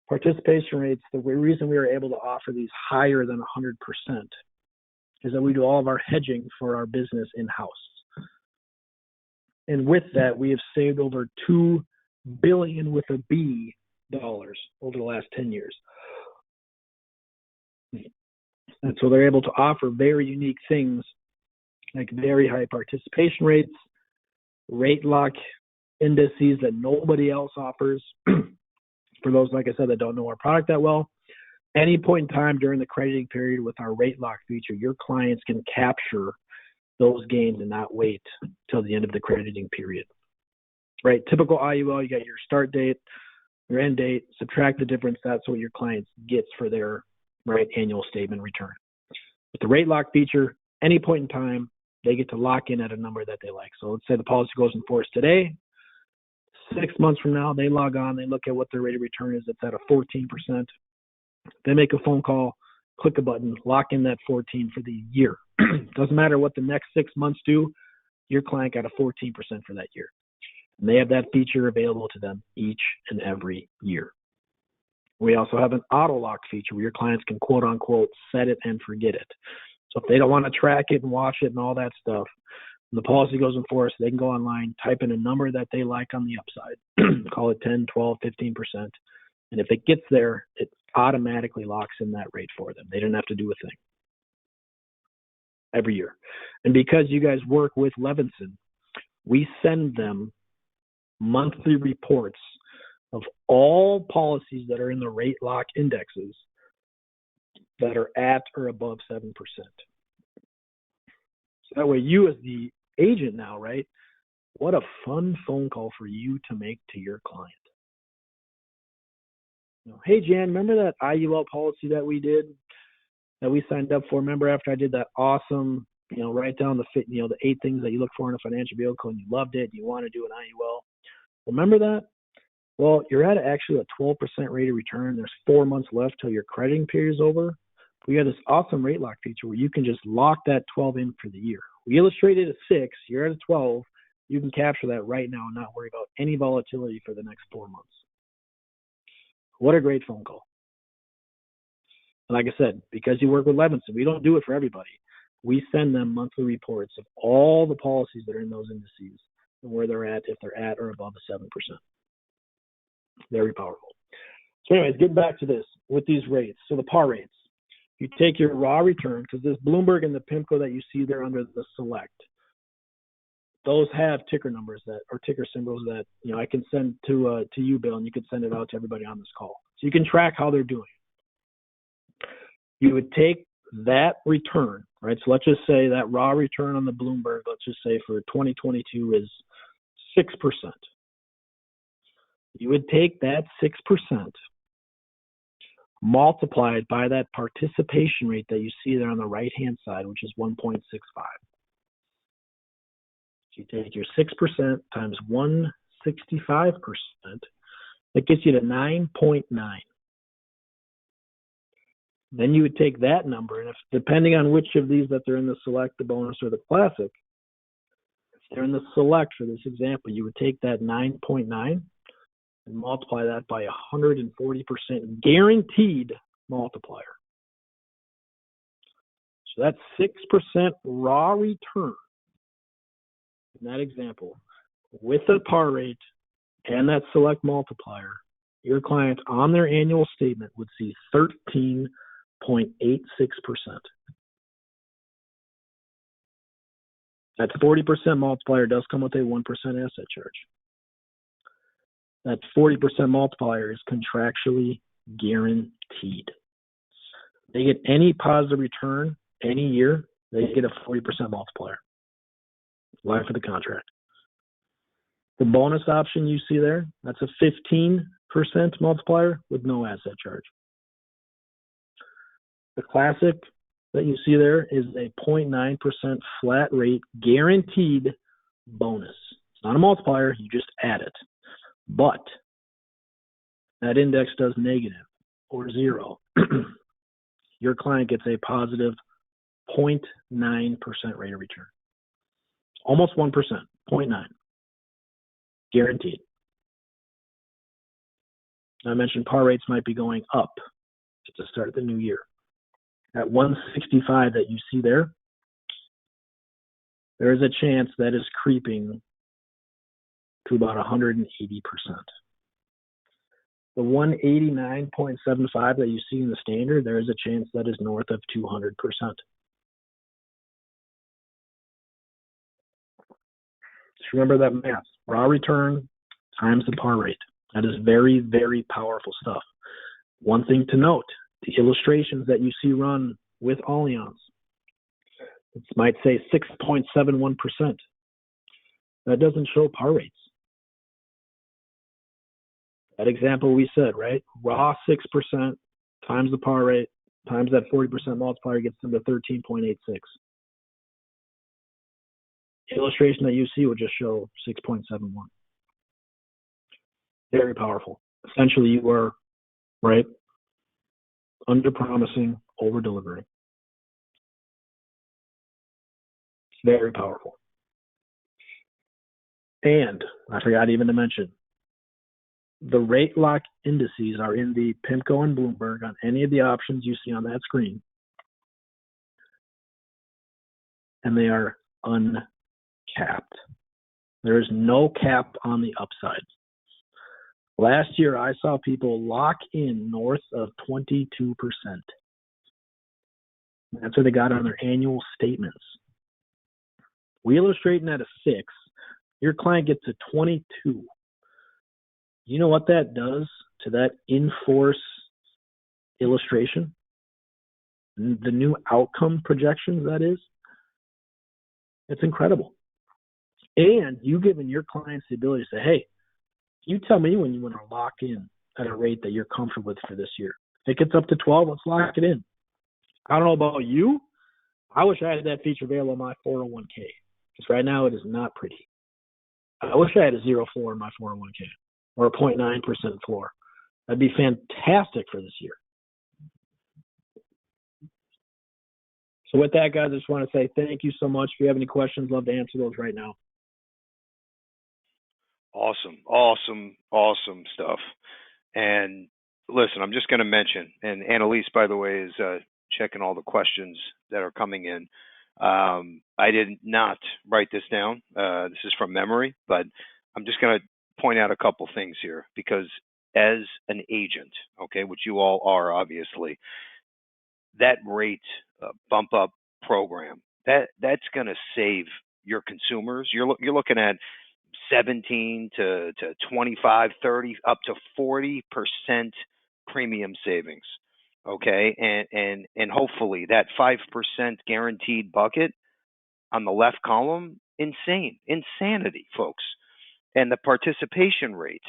participation rates, the reason we are able to offer these higher than 100% is that we do all of our hedging for our business in-house. And with that, we have saved over $2 billion with a B dollars over the last 10 years. And so they're able to offer very unique things like very high participation rates, rate lock indices that nobody else offers. For those, like I said, that don't know our product that well, any point in time during the crediting period with our rate lock feature, your clients can capture those gains and not wait till the end of the crediting period. Right? Typical IUL, you got your start date, your end date, subtract the difference. That's what your clients gets for their annual statement return. With the rate lock feature, any point in time, they get to lock in at a number that they like. So let's say the policy goes in force today. 6 months from now, they log on, they look at what their rate of return is. It's at a 14%. They make a phone call, click a button, lock in that 14 for the year. Doesn't matter what the next 6 months do, your client got a 14% for that year. And they have that feature available to them each and every year. We also have an auto lock feature where your clients can quote unquote set it and forget it. So if they don't want to track it and watch it and all that stuff, When the policy goes in force, they can go online, type in a number that they like on the upside, call it 10, 12, 15%. And if it gets there, it automatically locks in that rate for them. They didn't have to do a thing every year. And because you guys work with Levinson, we send them monthly reports of all policies that are in the rate lock indexes that are at or above 7%. So that way you as the agent now, right? What a fun phone call for you to make to your client. Hey, Jan, remember that IUL policy that we did, that we signed up for? Remember after I did that awesome, write down the 8 things that you look for in a financial vehicle and you loved it, you want to do an IUL. Remember that? Well, you're at actually a 12% rate of return. There's 4 months left till your crediting period is over. We have this awesome rate lock feature where you can just lock that 12 in for the year. We illustrated at 6, you're at a 12. You can capture that right now and not worry about any volatility for the next 4 months. What a great phone call. And like I said, because you work with Levinson, we don't do it for everybody. We send them monthly reports of all the policies that are in those indices and where they're at, if they're at or above the 7%. Very powerful. So anyways, getting back to this with these rates. So the par rates, you take your raw return, because this Bloomberg and the PIMCO that you see there under the select, those have ticker numbers or ticker symbols that I can send to you, Bill, and you can send it out to everybody on this call. So you can track how they're doing. You would take that return, right? So let's just say that raw return on the Bloomberg, let's just say for 2022 is 6%. You would take that 6%, multiplied by that participation rate that you see there on the right-hand side, which is 1.65. So you take your 6% times 165%, that gets you to 9.9. Then you would take that number, and if depending on which of these that they're in the select, the bonus, or the classic, if they're in the select for this example, you would take that 9.9 and multiply that by 140% guaranteed multiplier. So that's 6% raw return in that example with a par rate and that select multiplier. Your client on their annual statement would see 13.86%. That 40% multiplier does come with a 1% asset charge. That 40% multiplier is contractually guaranteed. They get any positive return any year, they get a 40% multiplier. Life of the contract. The bonus option you see there, that's a 15% multiplier with no asset charge. The classic that you see there is a 0.9% flat rate guaranteed bonus. It's not a multiplier, you just add it. But that index does negative or 0. Your client gets a positive 0.9% rate of return. Almost 1%, 0.9. Guaranteed. I mentioned par rates might be going up to start the new year. At 165 that you see there, there is a chance that is creeping to about 180%. The 189.75 that you see in the standard, there is a chance that is north of 200%. Just remember that math. Raw return times the par rate. That is very, very powerful stuff. One thing to note, the illustrations that you see run with Allianz, it might say 6.71%. That doesn't show par rates. That example we said, right? Raw 6% times the par rate times that 40% multiplier gets them to 13.86. The illustration that you see will just show 6.71. Very powerful. Essentially, you are, right, under-promising, over-delivering. It's very powerful. And I forgot even to mention, the rate lock indices are in the PIMCO and Bloomberg on any of the options you see on that screen. And they are uncapped. capped. There is no cap on the upside. Last year, I saw people lock in north of 22%. That's what they got on their annual statements. We illustrating at a 6. Your client gets a 22. You know what that does to that in-force illustration? The new outcome projections, that is? It's incredible. And you giving your clients the ability to say, hey, you tell me when you want to lock in at a rate that you're comfortable with for this year. If it gets up to 12, let's lock it in. I don't know about you. I wish I had that feature available in my 401k. Because right now it is not pretty. I wish I had a 0 floor in my 401k or a 0.9% floor. That'd be fantastic for this year. So with that, guys, I just want to say thank you so much. If you have any questions, love to answer those right now. Awesome stuff. And listen, I'm just going to mention, and Annalise, by the way, is checking all the questions that are coming in. I did not write this down. This is from memory, but I'm just going to point out a couple things here because as an agent, okay, which you all are obviously, that rate bump up program, that's going to save your consumers. You're looking at 17 to 25, 30, up to 40% premium savings. Okay, and hopefully that 5% guaranteed bucket on the left column, insanity, folks. And the participation rate,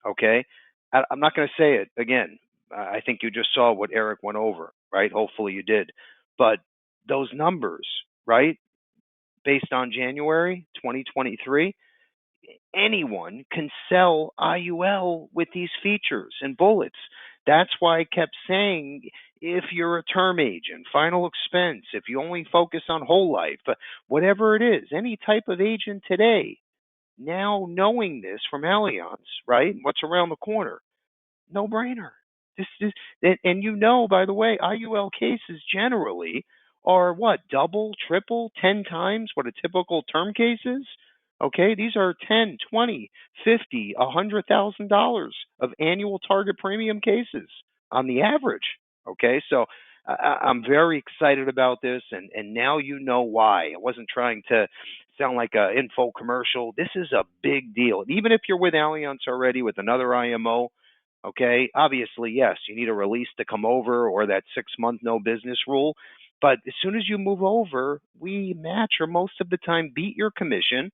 okay, I'm not going to say it again. I think you just saw what Eric went over, right? Hopefully you did. But those numbers, right, based on January 2023, anyone can sell IUL with these features and bullets. That's why I kept saying, if you're a term agent, final expense, if you only focus on whole life, whatever it is, any type of agent today, now knowing this from Allianz, right? What's around the corner? No brainer. This is, and you know, by the way, IUL cases generally are what, double, triple, 10 times what a typical term case is? Okay, these are 10, 20, 50, $100,000 of annual target premium cases on the average. Okay, so I'm very excited about this, and now you know why. I wasn't trying to sound like an info commercial. This is a big deal. Even if you're with Allianz already with another IMO, okay, obviously, yes, you need a release to come over or that 6-month no business rule. But as soon as you move over, we match or most of the time beat your commission.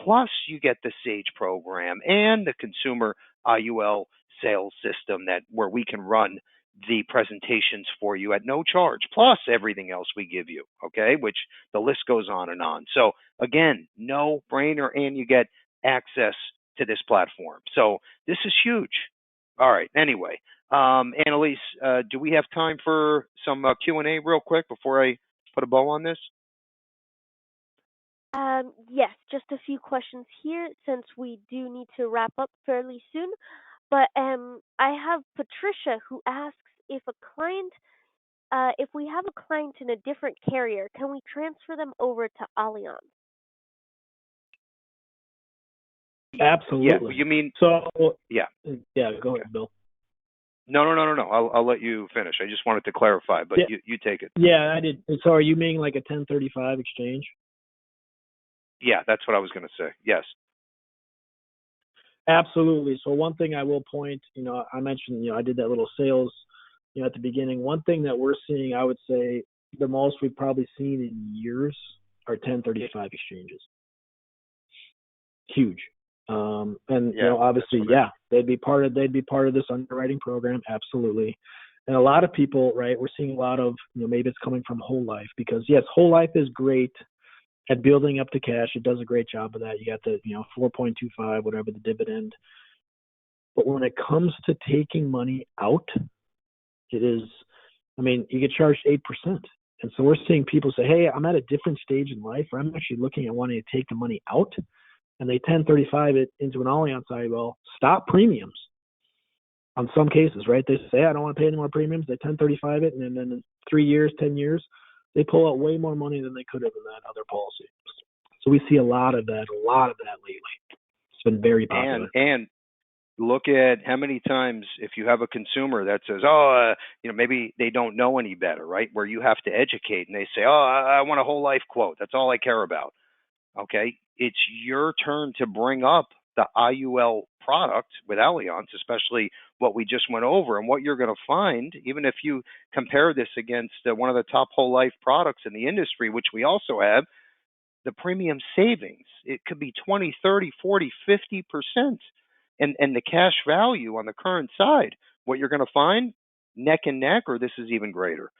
Plus, you get the SAGE program and the consumer IUL sales system where we can run the presentations for you at no charge, plus everything else we give you, okay, which the list goes on and on. So, again, no brainer, and you get access to this platform. So, this is huge. All right, anyway, Annalise, do we have time for some Q&A real quick before I put a bow on this? Yes, just a few questions here since we do need to wrap up fairly soon. But I have Patricia who asks if if we have a client in a different carrier, can we transfer them over to Allianz? Absolutely. Yeah, you mean Yeah. Yeah, go ahead, Bill. No. I'll let you finish. I just wanted to clarify, but Yeah. you take it. Yeah, I did. So are you meaning like a 1035 exchange? Yeah, that's what I was going to say. Yes. Absolutely. So one thing I will point, I mentioned, I did that little sales, at the beginning. One thing that we're seeing, I would say the most we've probably seen in years are 1035 exchanges. Huge. And obviously, they'd be part of this underwriting program. Absolutely. And a lot of people, right, we're seeing a lot of, maybe it's coming from whole life because yes, whole life is great at building up the cash. It does a great job of that. You got the, 4.25, whatever the dividend. But when it comes to taking money out, it is, you get charged 8%. And so we're seeing people say, hey, I'm at a different stage in life where I'm actually looking at wanting to take the money out. And they 1035 it into an Allianz IUL, stop premiums. On some cases, right? They say, I don't want to pay any more premiums. They 1035 it. And then in 3 years, 10 years, they pull out way more money than they could have in that other policy. So we see a lot of that lately. It's been very popular. And look at how many times if you have a consumer that says, "Oh, maybe they don't know any better," right? Where you have to educate, and they say, "Oh, I want a whole life quote. That's all I care about." Okay, it's your turn to bring up the IUL product with Allianz, especially what we just went over. And what you're going to find, even if you compare this against one of the top whole life products in the industry, which we also have, the premium savings, it could be 20, 30, 40, 50%. And the cash value on the current side, what you're going to find, neck and neck, or this is even greater.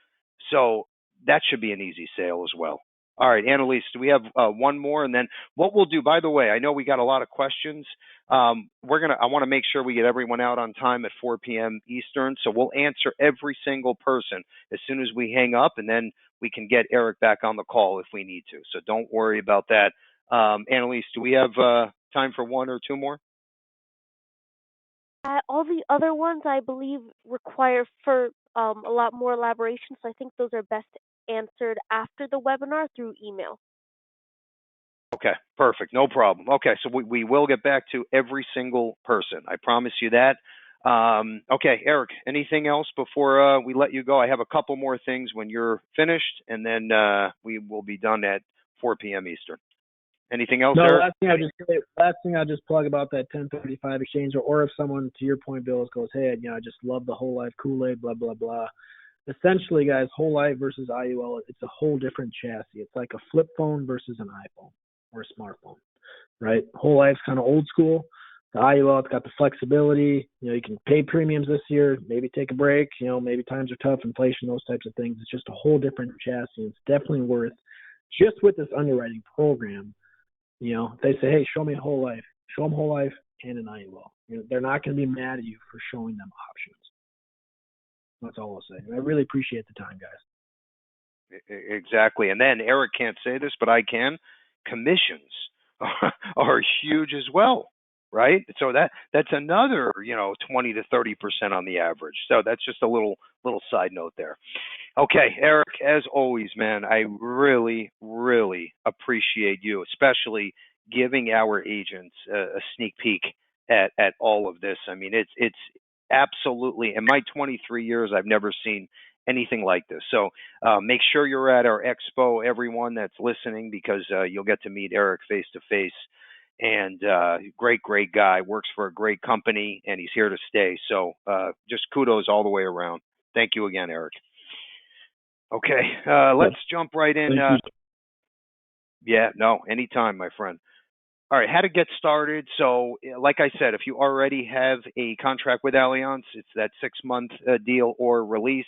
So that should be an easy sale as well. All right, Annalise, do we have one more? And then what we'll do, by the way, I know we got a lot of questions. I want to make sure we get everyone out on time at 4 p.m. Eastern. So we'll answer every single person as soon as we hang up, and then we can get Eric back on the call if we need to. So don't worry about that. Annalise, do we have time for one or two more? All the other ones, I believe, require for a lot more elaboration, so I think those are best answered after the webinar through email. Okay, perfect. No problem. Okay, so we will get back to every single person. I promise you that. Okay, Eric, anything else before we let you go? I have a couple more things when you're finished, and then we will be done at 4 p.m. Eastern. Anything else, No, Eric? last thing I'll just plug about that 1035 exchange, or if someone, to your point, Bill, goes, hey, I just love the whole life Kool-Aid, blah, blah, blah. Essentially, guys, whole life versus IUL, it's a whole different chassis. It's like a flip phone versus an iPhone or a smartphone, right? Whole life's kind of old school. The IUL, it's got the flexibility. You can pay premiums this year, maybe take a break. Maybe times are tough, inflation, those types of things. It's just a whole different chassis. It's definitely worth, just with this underwriting program, if they say, hey, show me a whole life, show them whole life and an IUL. They're not going to be mad at you for showing them options. That's all I'll say. And I really appreciate the time, guys. Exactly. And then Eric can't say this, but I can. Commissions are huge as well, right? So that's another 20 to 30% on the average. So that's just a little side note there. Okay, Eric, as always, man, I really, really appreciate you, especially giving our agents a sneak peek at all of this. I mean, it's absolutely, in my 23 years, I've never seen anything like this. So make sure you're at our expo, everyone that's listening, because you'll get to meet Eric face to face. And great guy, works for a great company, and he's here to stay. So just kudos all the way around. Thank you again, Eric. Okay, let's jump right in. Yeah, no, anytime, my friend. All right, how to get started. So, like I said, if you already have a contract with Allianz, it's that 6-month deal or release.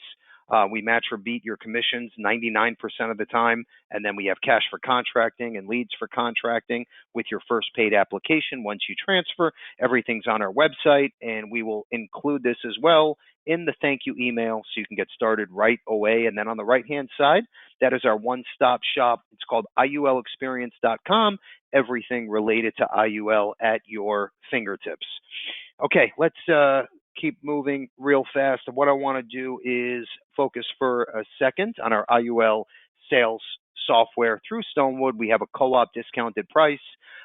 We match or beat your commissions 99% of the time. And then we have cash for contracting and leads for contracting with your first paid application. Once you transfer, everything's on our website, and we will include this as well in the thank you email so you can get started right away. And then on the right-hand side, that is our one-stop shop. It's called IULexperience.com. Everything related to IUL at your fingertips. Okay, let's keep moving real fast. And what I want to do is focus for a second on our IUL sales software through Stonewood. We have a co-op discounted price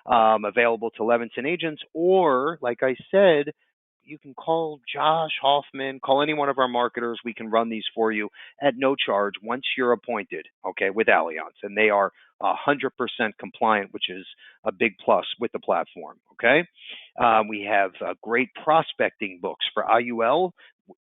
available to Levinson agents, or like I said, you can call Josh Hoffman, call any one of our marketers. We can run these for you at no charge once you're appointed, okay, with Allianz. And they are 100% compliant, which is a big plus with the platform, okay? We have great prospecting books for IUL,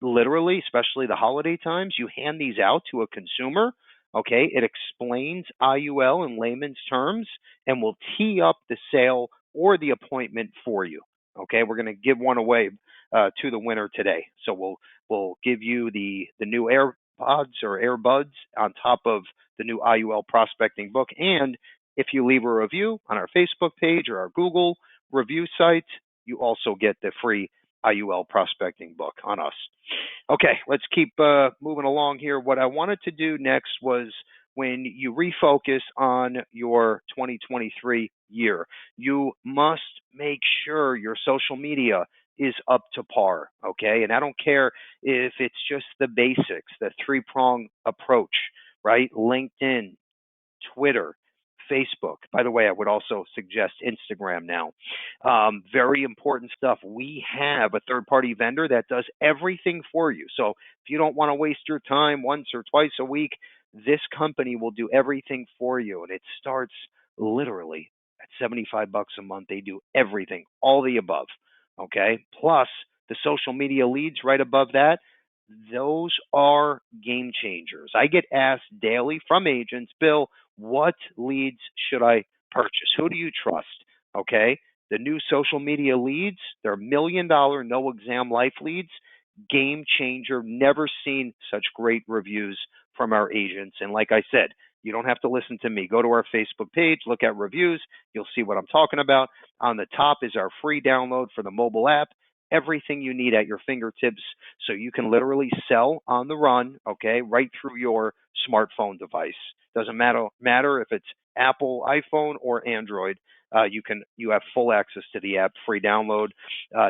literally, especially the holiday times. You hand these out to a consumer, okay? It explains IUL in layman's terms and will tee up the sale or the appointment for you. Okay, we're going to give one away to the winner today. So we'll give you the new AirPods or AirBuds on top of the new IUL prospecting book. And if you leave a review on our Facebook page or our Google review site, you also get the free IUL prospecting book on us. Okay, let's keep moving along here. What I wanted to do next was, when you refocus on your 2023 year, you must make sure your social media is up to par, okay? And I don't care if it's just the basics, the 3-prong approach, right? LinkedIn, Twitter, Facebook. By the way, I would also suggest Instagram now. Very important stuff. We have a third party vendor that does everything for you. So if you don't want to waste your time once or twice a week, this company will do everything for you. And it starts literally at $75 a month. They do everything, all the above. Okay. Plus the social media leads right above that. Those are game changers. I get asked daily from agents, Bill, what leads should I purchase? Who do you trust? Okay. The new social media leads, they're $1 million no exam life leads. Game changer. Never seen such great reviews from our agents. And like I said, you don't have to listen to me. Go to our Facebook page, look at reviews. You'll see what I'm talking about. On the top is our free download for the mobile app. Everything you need at your fingertips so you can literally sell on the run, okay, right through your smartphone device. Doesn't matter if it's Apple, iPhone, or Android. You have full access to the app, free download.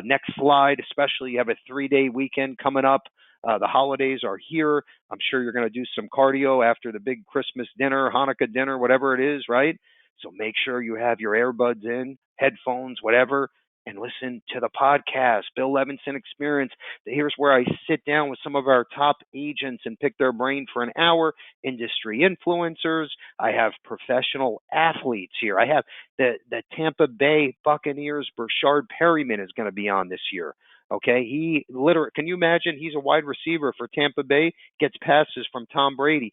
Next slide, especially you have a 3-day weekend coming up. The holidays are here. I'm sure you're going to do some cardio after the big Christmas dinner, Hanukkah dinner, whatever it is, right? So make sure you have your earbuds in, headphones, whatever, and listen to the podcast, Bill Levinson Experience. Here's where I sit down with some of our top agents and pick their brain for an hour. Industry influencers. I have professional athletes here. I have the Tampa Bay Buccaneers, Brashard Perryman is going to be on this year. Okay, can you imagine? He's a wide receiver for Tampa Bay, gets passes from Tom Brady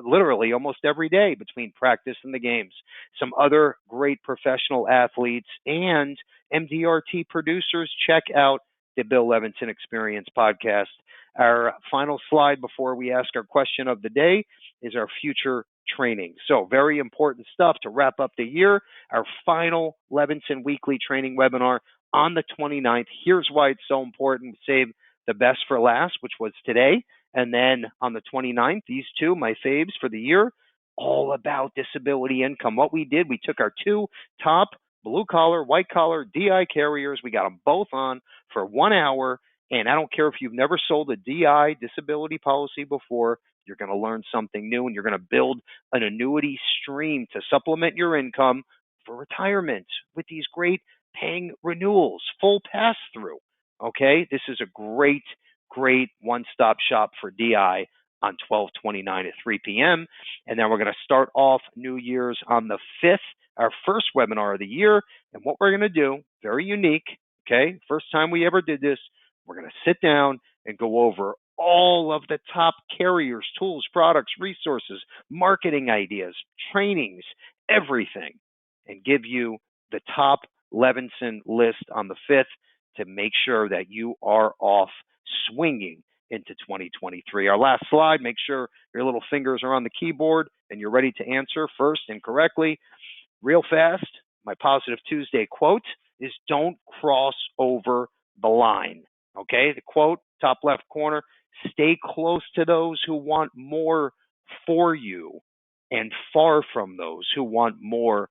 literally almost every day between practice and the games. Some other great professional athletes and MDRT producers. Check out the Bill Levinson Experience podcast. Our final slide before we ask our question of the day is our future training. So very important stuff to wrap up the year. Our final Levinson weekly training webinar on the 29th. Here's why it's so important. Save the best for last, which was today. And then on the 29th, these two, my faves for the year, all about disability income. What we did, we took our two top blue collar, white collar DI carriers. We got them both on for 1 hour. And I don't care if you've never sold a DI disability policy before, you're going to learn something new and you're going to build an annuity stream to supplement your income for retirement with these great paying renewals, full pass through. Okay, this is a great one-stop shop for DI on 12/29 at 3 p.m. And then we're going to start off New Year's on the 5th, our first webinar of the year. And what we're going to do, very unique, okay, first time we ever did this, we're going to sit down and go over all of the top carriers, tools, products, resources, marketing ideas, trainings, everything, and give you the top Levinson list on the 5th to make sure that you are off swinging into 2023. Our last slide, make sure your little fingers are on the keyboard and you're ready to answer first and correctly. Real fast, my Positive Tuesday quote is don't cross over the line. Okay, the quote, top left corner, stay close to those who want more for you and far from those who want more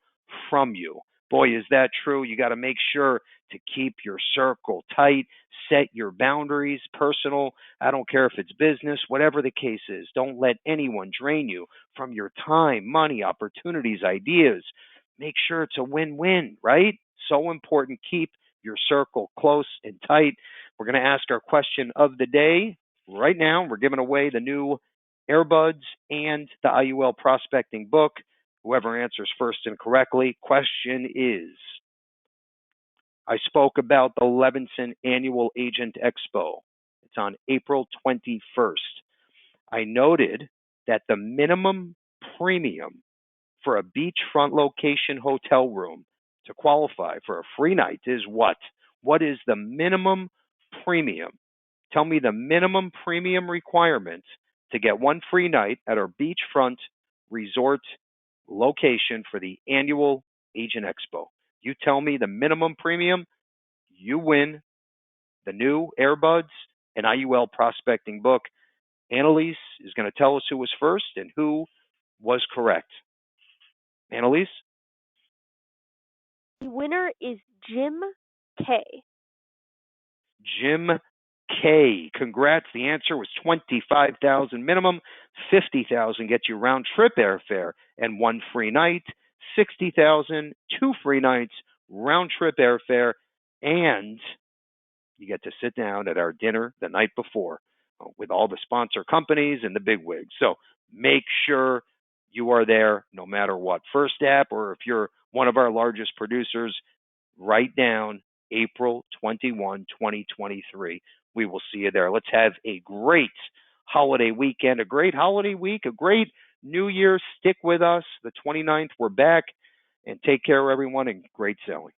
from you. Boy, is that true. You got to make sure to keep your circle tight, set your boundaries, personal. I don't care if it's business, whatever the case is. Don't let anyone drain you from your time, money, opportunities, ideas. Make sure it's a win-win, right? So important. Keep your circle close and tight. We're going to ask our question of the day right now. We're giving away the new earbuds and the IUL prospecting book. Whoever answers first and correctly. Question is, I spoke about the Levinson Annual Agent Expo. It's on April 21st. I noted that the minimum premium for a beachfront location hotel room to qualify for a free night is what? What is the minimum premium? Tell me the minimum premium requirement to get one free night at our beachfront resort location for the annual Agent Expo. You tell me the minimum premium, you win the new earbuds and IUL prospecting book. Annalise is going to tell us who was first and who was correct. Annalise? The winner is Jim K. Jim K. Congrats. The answer was $25,000 minimum. $50,000 gets you round trip airfare and one free night. $60,000, 2 free nights, round trip airfare, and you get to sit down at our dinner the night before with all the sponsor companies and the big wigs. So make sure you are there no matter what. First app, or if you're one of our largest producers, write down April 21, 2023. We will see you there. Let's have a great holiday weekend, a great holiday week, a great New Year. Stick with us. The 29th, we're back. And take care, everyone, and great selling.